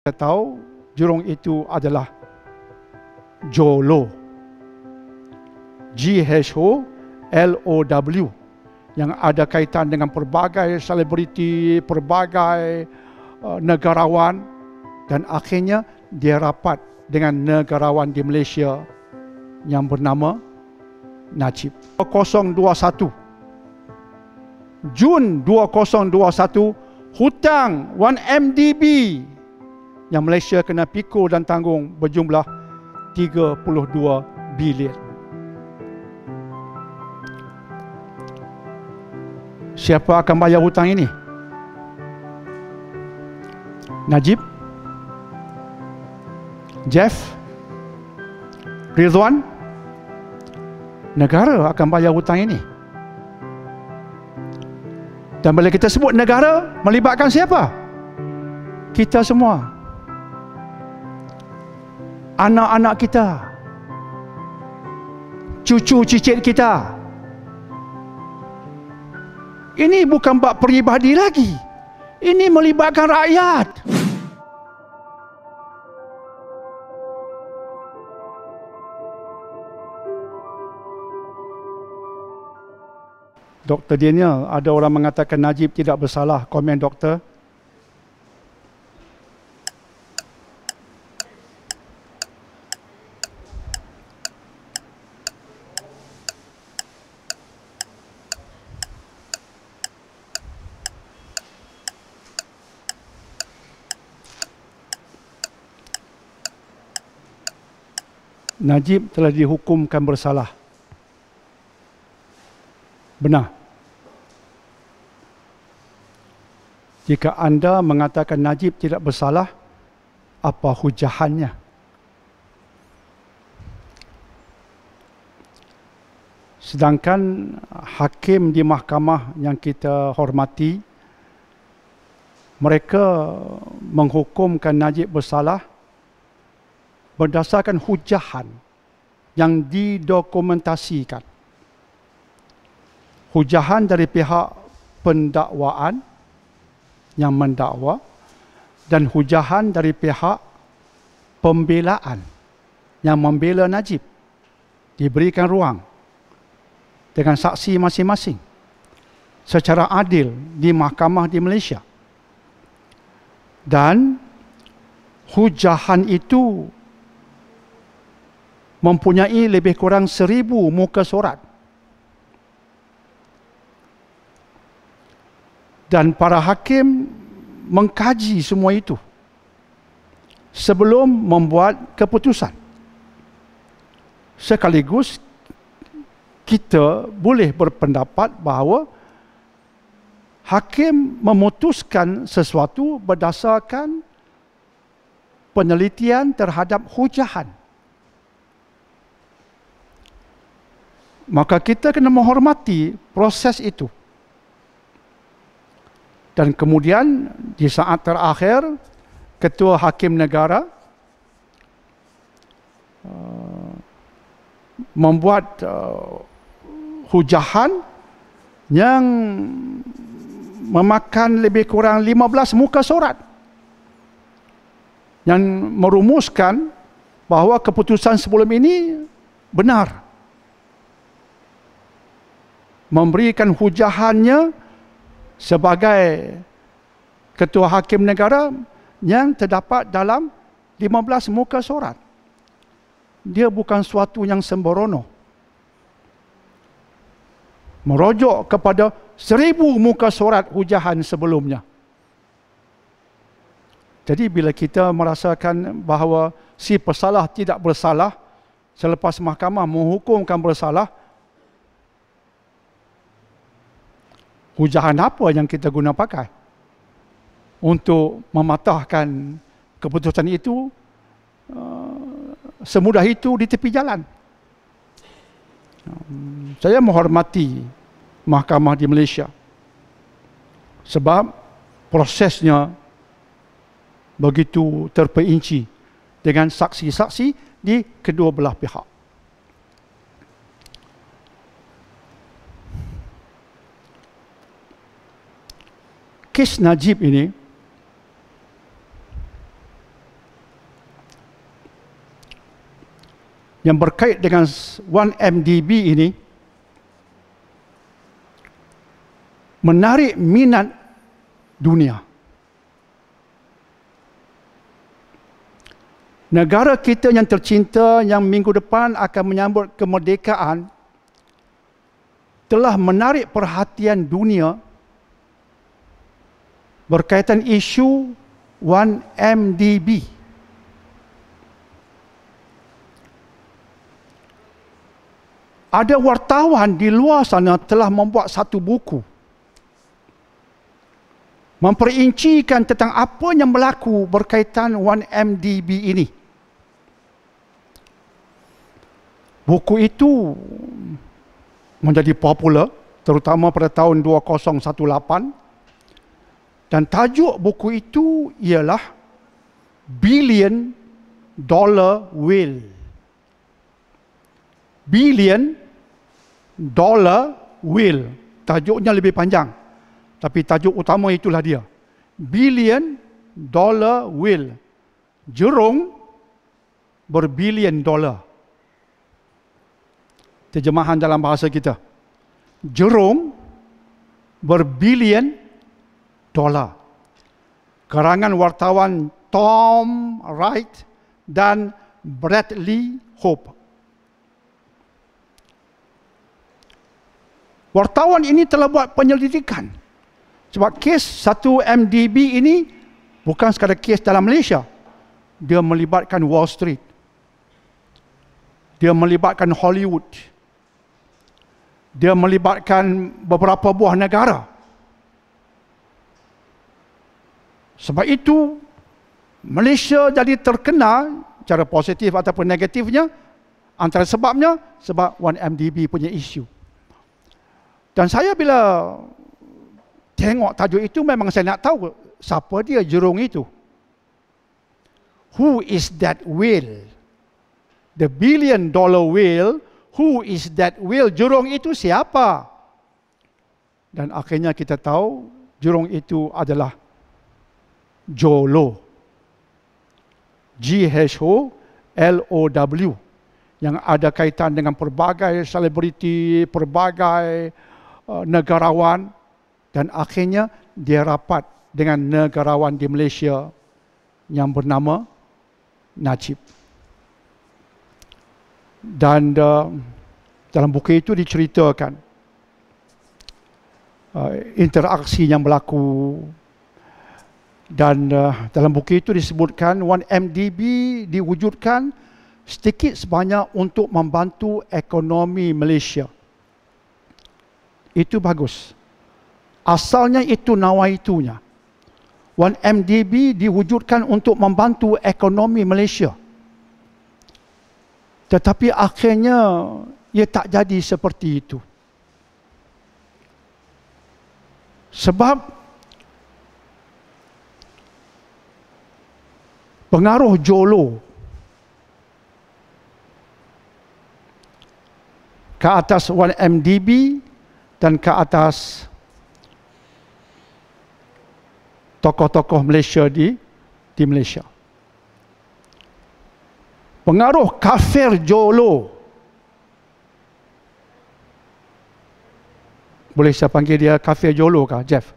Kita tahu jurung itu adalah Jho-Low, G-H-O-L-O-W, yang ada kaitan dengan pelbagai selebriti, pelbagai negarawan, dan akhirnya dia rapat dengan negarawan di Malaysia yang bernama Najib. 2021, Jun 2021, hutang 1MDB yang Malaysia kena pikul dan tanggung berjumlah 32 bilion. Siapa akan bayar hutang ini? Najib? Jeff? Ridwan? Negara akan bayar hutang ini. Dan bila kita sebut negara, melibatkan siapa? Kita semua. Anak-anak kita, cucu cicit kita. Ini bukan bab peribadi lagi. Ini melibatkan rakyat. Dr. Daniel, ada orang mengatakan Najib tidak bersalah. Komen doktor. Najib telah dihukumkan bersalah. Benar. Jika anda mengatakan Najib tidak bersalah, apa hujahannya? Sedangkan hakim di mahkamah yang kita hormati, mereka menghukumkan Najib bersalah berdasarkan hujahan yang didokumentasikan. Hujahan dari pihak pendakwaan yang mendakwa dan hujahan dari pihak pembelaan yang membela Najib diberikan ruang dengan saksi masing-masing secara adil di mahkamah di Malaysia. Dan hujahan itu mempunyai lebih kurang 1000 muka surat. Dan para hakim mengkaji semua itu sebelum membuat keputusan. Sekaligus kita boleh berpendapat bahawa hakim memutuskan sesuatu berdasarkan penelitian terhadap hujahan. Maka kita kena menghormati proses itu. Dan kemudian di saat terakhir, Ketua Hakim Negara membuat hujahan yang memakan lebih kurang 15 muka surat yang merumuskan bahawa keputusan sebelum ini benar. Memberikan hujahannya sebagai Ketua Hakim Negara yang terdapat dalam 15 muka surat. Dia bukan suatu yang sembrono. Merujuk kepada 1000 muka surat hujahan sebelumnya. Jadi bila kita merasakan bahawa si pesalah tidak bersalah, selepas mahkamah menghukumkan bersalah, hujahan apa yang kita guna pakai untuk mematahkan keputusan itu semudah itu di tepi jalan? Saya menghormati mahkamah di Malaysia sebab prosesnya begitu terperinci dengan saksi-saksi di kedua belah pihak. Kes Najib ini yang berkait dengan 1MDB ini menarik minat dunia. Negara kita yang tercinta yang minggu depan akan menyambut kemerdekaan telah menarik perhatian dunia berkaitan isu 1MDB. Ada wartawan di luar sana telah membuat satu buku memperincikan tentang apa yang berlaku berkaitan 1MDB ini. Buku itu menjadi popular, terutama pada tahun 2018, dan tajuk buku itu ialah Billion Dollar Whale. Billion Dollar Whale. Tajuknya lebih panjang, tapi tajuk utama itulah dia. Billion Dollar Whale. Jerung berbilion dolar. Terjemahan dalam bahasa kita. Jerung berbilion dolar. Karangan wartawan Tom Wright dan Bradley Hope. Wartawan ini telah buat penyelidikan. Sebab kes 1MDB ini bukan sekadar kes dalam Malaysia. Dia melibatkan Wall Street. Dia melibatkan Hollywood. Dia melibatkan beberapa buah negara. Sebab itu, Malaysia jadi terkenal secara positif ataupun negatifnya. Antara sebabnya, sebab 1MDB punya isu. Dan saya bila tengok tajuk itu, memang saya nak tahu siapa dia jerung itu. Who is that whale? The billion dollar whale. Who is that whale? Jerung itu siapa? Dan akhirnya kita tahu jerung itu adalah Joe Low. GHOLOW. Yang ada kaitan dengan pelbagai selebriti, pelbagai negarawan. Dan akhirnya dia rapat dengan negarawan di Malaysia yang bernama Najib. Dan dalam buku itu diceritakan interaksi yang berlaku. Dan dalam buku itu disebutkan 1MDB diwujudkan sedikit sebanyak untuk membantu ekonomi Malaysia. Itu bagus. Asalnya itu nawaitunya. 1MDB diwujudkan untuk membantu ekonomi Malaysia. Tetapi akhirnya ia tak jadi seperti itu. Sebab pengaruh Jolo ke atas 1MDB dan ke atas tokoh-tokoh Malaysia di Malaysia. Pengaruh kafir Jolo. Boleh saya panggil dia kafir Jolo kah, Jeff?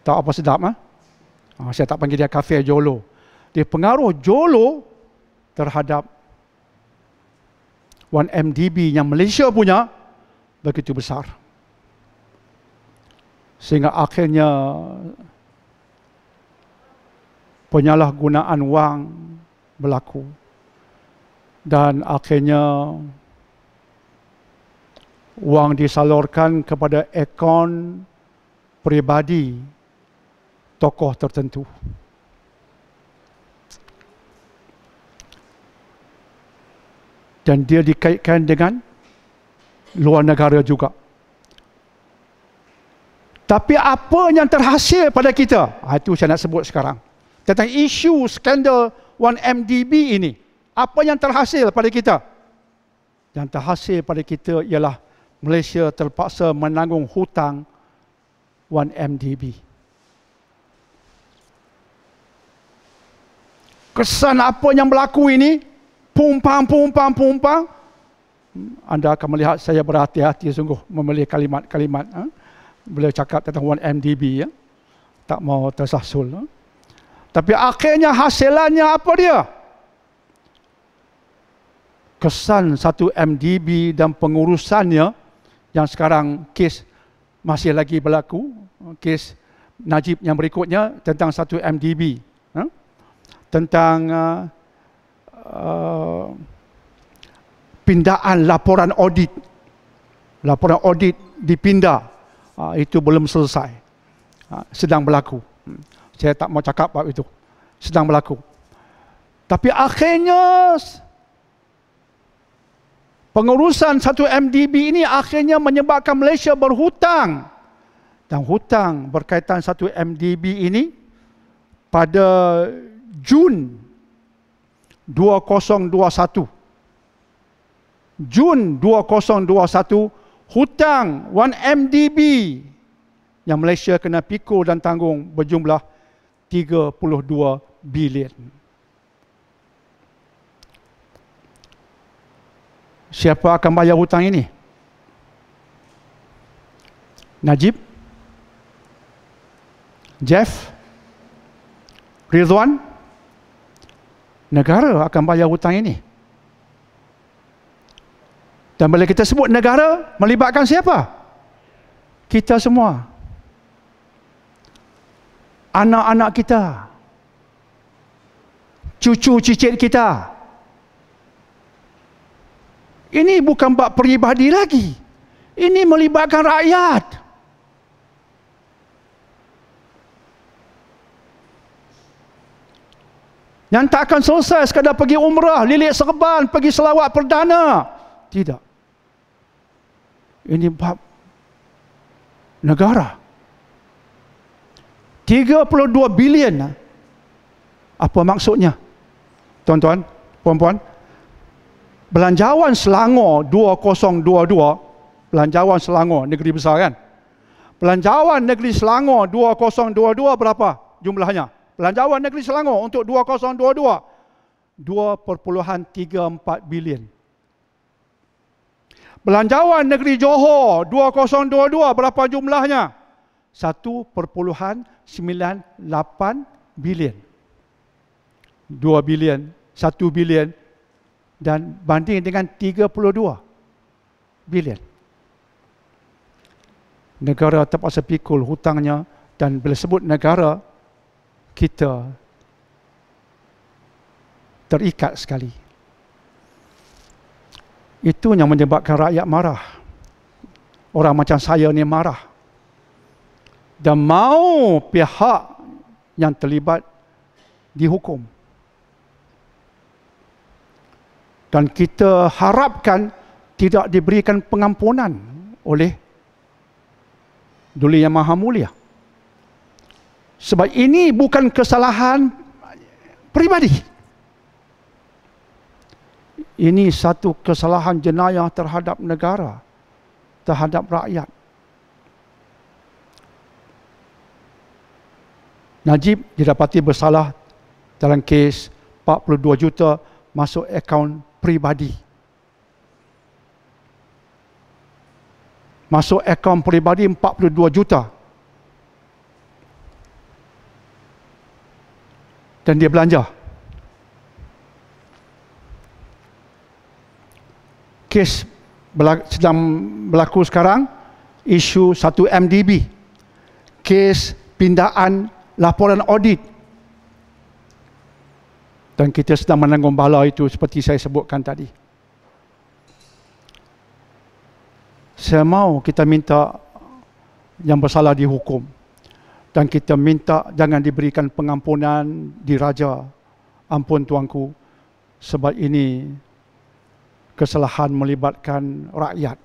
Tak apa sedap, ha? Saya tak panggil dia kafir Jolo. Dia pengaruh Jolo terhadap 1MDB yang Malaysia punya begitu besar. Sehingga akhirnya penyalahgunaan wang berlaku. Dan akhirnya wang disalurkan kepada akaun peribadi tokoh tertentu. Dan dia dikaitkan dengan luar negara juga. Tapi apa yang terhasil pada kita? Itu saya nak sebut sekarang. Tentang isu skandal 1MDB ini. Apa yang terhasil pada kita? Yang terhasil pada kita ialah Malaysia terpaksa menanggung hutang 1MDB. Kesan apa yang berlaku ini pumpang. Anda akan melihat saya berhati-hati sungguh memilih kalimat-kalimat. Beliau cakap tentang 1MDB, ya. Tak mau tersasul. Tapi akhirnya hasilannya apa dia? Kesan 1MDB dan pengurusannya yang sekarang kes masih lagi berlaku, kes Najib yang berikutnya tentang 1MDB, tentang pindaan laporan audit. Laporan audit dipindah, itu belum selesai, sedang berlaku. Saya tak mau cakap bab itu, sedang berlaku. Tapi akhirnya pengurusan 1MDB ini akhirnya menyebabkan Malaysia berhutang. Dan hutang berkaitan 1MDB ini pada Jun 2021. Jun 2021, hutang 1MDB yang Malaysia kena pikul dan tanggung berjumlah 32 bilion. Siapa akan bayar hutang ini? Najib? Jeff? Ridwan? Negara akan bayar hutang ini. Dan bila kita sebut negara, melibatkan siapa? Kita semua. Anak-anak kita. Cucu cicit kita. Ini bukan bab peribadi lagi. Ini melibatkan rakyat. Yang tak akan selesai sekadar pergi umrah, lilit serban, pergi selawat perdana. Tidak. Ini bab negara. 32 bilion. Apa maksudnya? Tuan-tuan, puan-puan, Belanjawan Selangor 2022, Belanjawan Selangor, negeri besar kan? Belanjawan negeri Selangor 2022 berapa jumlahnya? Belanjawan negeri Selangor untuk 2022, 2.34 bilion. Belanjawan negeri Johor 2022 berapa jumlahnya? 1.98 bilion. 2 bilion, 1 bilion, dan banding dengan 32 bilion. Negara terpaksa pikul hutangnya, dan bila sebut negara, kita terikat sekali. Itu yang menyebabkan rakyat marah. Orang macam saya ni marah. Dan mau pihak yang terlibat dihukum. Dan kita harapkan tidak diberikan pengampunan oleh Duli Yang Maha Mulia. Sebab ini bukan kesalahan pribadi. Ini satu kesalahan jenayah terhadap negara, terhadap rakyat. Najib didapati bersalah dalam kes 42 juta masuk akaun pribadi. Masuk akaun pribadi 42 juta. Dan dia belanja. Kes sedang berlaku sekarang, isu 1MDB. Kes pindaan laporan audit. Dan kita sedang menanggung bala itu seperti saya sebutkan tadi. Saya mahu kita minta yang bersalah dihukum. Dan kita minta jangan diberikan pengampunan diraja. Ampun tuanku, sebab ini kesalahan melibatkan rakyat.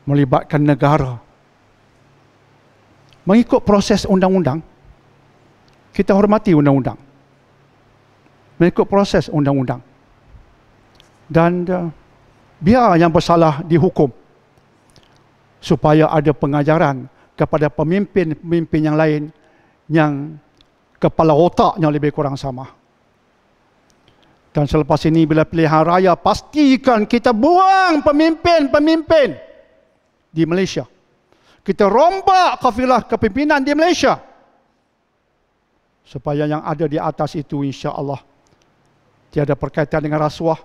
Melibatkan negara. Mengikut proses undang-undang, kita hormati undang-undang. Mengikut proses undang-undang. Dan biar yang bersalah dihukum. Supaya ada pengajaran kepada pemimpin-pemimpin yang lain yang kepala otaknya lebih kurang sama. Dan selepas ini bila pilihan raya, pastikan kita buang pemimpin-pemimpin di Malaysia. Kita rombak kafilah kepimpinan di Malaysia. Supaya yang ada di atas itu insya-Allah tiada berkaitan dengan rasuah,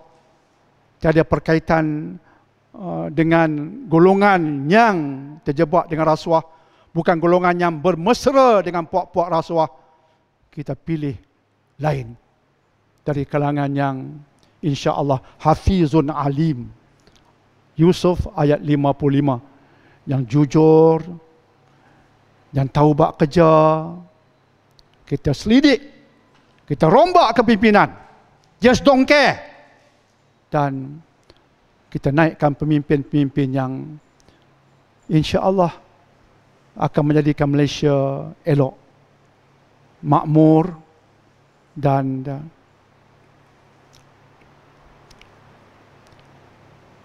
tiada berkaitan dengan golongan yang terjebak dengan rasuah, bukan golongan yang bermesra dengan puak-puak rasuah. Kita pilih lain dari kalangan yang insya-Allah hafizun alim. Yusuf ayat 55, yang jujur, yang tahu bak kerja. Kita selidik, kita rombak kepimpinan, just don't care, dan kita naikkan pemimpin-pemimpin yang insya-Allah akan menjadikan Malaysia elok, makmur, dan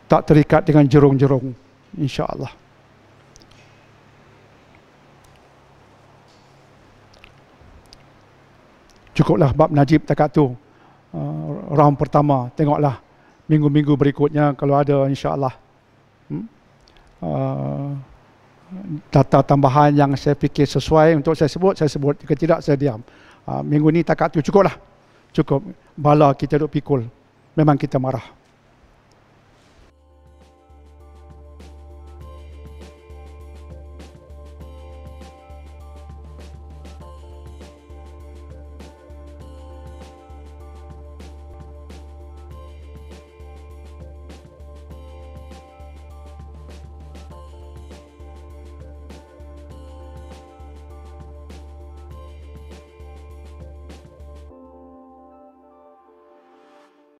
tak terikat dengan jerung-jerung, insya-Allah. Cukuplah bab Najib takat tu, round pertama. Tengoklah minggu-minggu berikutnya kalau ada, insya-Allah data tambahan yang saya fikir sesuai untuk saya sebut. Jika tidak, saya diam. Minggu ni takat tu cukuplah. Cukup bala kita duk pikul. Memang kita marah.